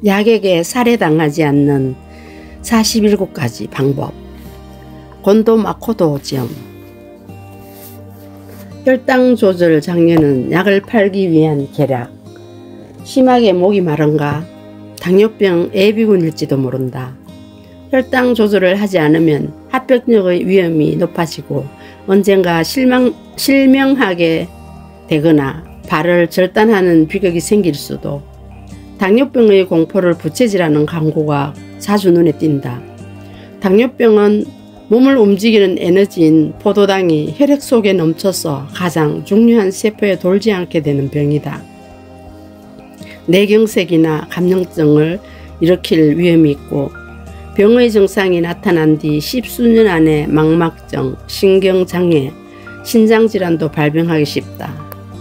약에게 살해당하지 않는 47가지 방법. 곤도 마코도지엄. 혈당 조절 장려는 약을 팔기 위한 계략. 심하게 목이 마른가? 당뇨병 예비군일지도 모른다. 혈당 조절을 하지 않으면 합병증의 위험이 높아지고 언젠가 실명하게 되거나 발을 절단하는 비극이 생길 수도. 당뇨병의 공포를 부채질하는 광고가 자주 눈에 띈다. 당뇨병은 몸을 움직이는 에너지인 포도당이 혈액 속에 넘쳐서 가장 중요한 세포에 돌지 않게 되는 병이다. 뇌경색이나 감염증을 일으킬 위험이 있고 병의 증상이 나타난 뒤 십수년 안에 망막증, 신경장애, 신장질환도 발병하기 쉽다.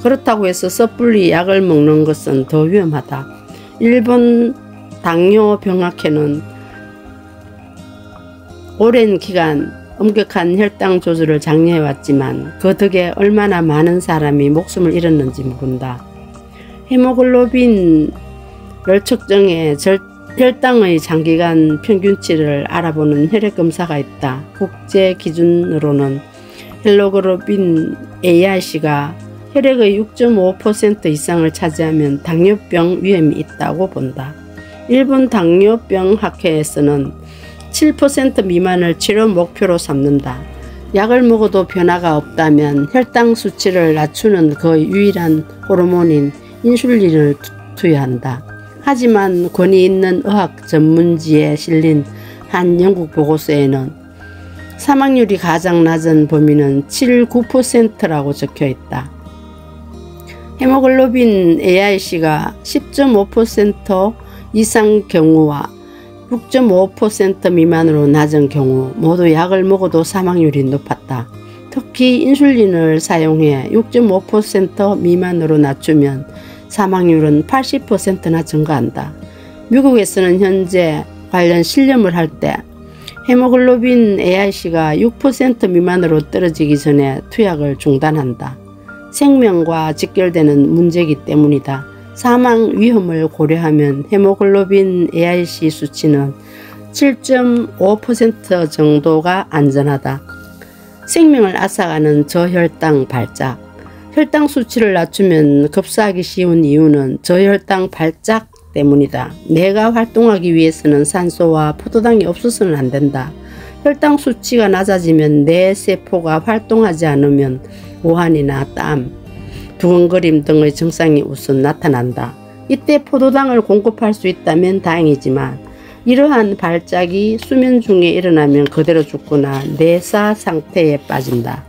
그렇다고 해서 섣불리 약을 먹는 것은 더 위험하다. 일본 당뇨병학회는 오랜 기간 엄격한 혈당 조절을 장려해왔지만 그 덕에 얼마나 많은 사람이 목숨을 잃었는지 모른다. 헤모글로빈을 측정해 혈당의 장기간 평균치를 알아보는 혈액검사가 있다. 국제 기준으로는 헬로글로빈 A1C가 혈액의 6.5% 이상을 차지하면 당뇨병 위험이 있다고 본다. 일본 당뇨병학회에서는 7% 미만을 치료 목표로 삼는다. 약을 먹어도 변화가 없다면 혈당 수치를 낮추는 그 유일한 호르몬인 인슐린을 투여한다. 하지만 권위 있는 의학 전문지에 실린 한 영국 보고서에는 사망률이 가장 낮은 범위는 7-9%라고 적혀있다. 헤모글로빈 A1C가 10.5% 이상 경우와 6.5% 미만으로 낮은 경우 모두 약을 먹어도 사망률이 높았다. 특히 인슐린을 사용해 6.5% 미만으로 낮추면 사망률은 80%나 증가한다. 미국에서는 현재 관련 실험을 할 때 헤모글로빈 A1C가 6% 미만으로 떨어지기 전에 투약을 중단한다. 생명과 직결되는 문제이기 때문이다. 사망 위험을 고려하면 헤모글로빈 A1C 수치는 7.5% 정도가 안전하다. 생명을 앗아가는 저혈당 발작. 혈당 수치를 낮추면 급사하기 쉬운 이유는 저혈당 발작 때문이다. 뇌가 활동하기 위해서는 산소와 포도당이 없어서는 안 된다. 혈당 수치가 낮아지면 뇌 세포가 활동하지 않으면 오한이나 땀, 두근거림 등의 증상이 우선 나타난다. 이때 포도당을 공급할 수 있다면 다행이지만 이러한 발작이 수면 중에 일어나면 그대로 죽거나 뇌사 상태에 빠진다.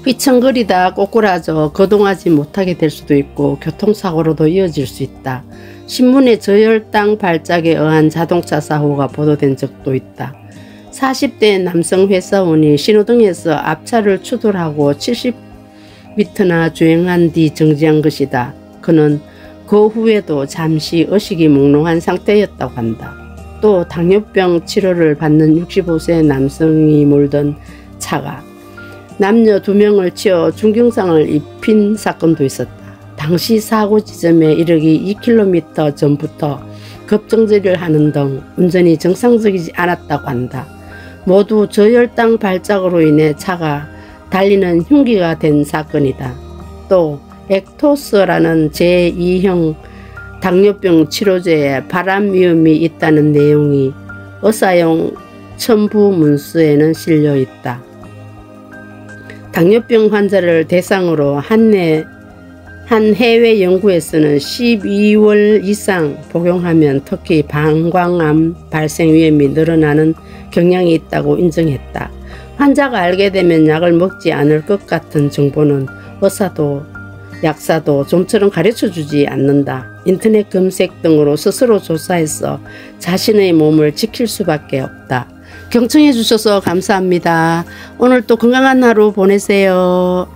휘청거리다 꼬꾸라져 거동하지 못하게 될 수도 있고 교통사고로도 이어질 수 있다. 신문에 저혈당 발작에 의한 자동차 사고가 보도된 적도 있다. 40대 남성 회사원이 신호등에서 앞차를 추돌하고 70m나 주행한 뒤 정지한 것이다. 그는 그 후에도 잠시 의식이 몽롱한 상태였다고 한다. 또 당뇨병 치료를 받는 65세 남성이 몰던 차가 남녀 2명을 치어 중경상을 입힌 사건도 있었다. 당시 사고 지점에 이르기 2km 전부터 급정지를 하는 등 운전이 정상적이지 않았다고 한다. 모두 저혈당 발작으로 인해 차가 달리는 흉기가 된 사건이다. 또 액토스라는 제2형 당뇨병 치료제에 발암 위험이 있다는 내용이 의사용 첨부 문서에는 실려 있다. 당뇨병 환자를 대상으로 한 해외 연구에서는 12월 이상 복용하면 특히 방광암 발생 위험이 늘어나는 경향이 있다고 인정했다. 환자가 알게 되면 약을 먹지 않을 것 같은 정보는 의사도 약사도 좀처럼 가르쳐주지 않는다. 인터넷 검색 등으로 스스로 조사해서 자신의 몸을 지킬 수밖에 없다. 경청해 주셔서 감사합니다. 오늘도 건강한 하루 보내세요.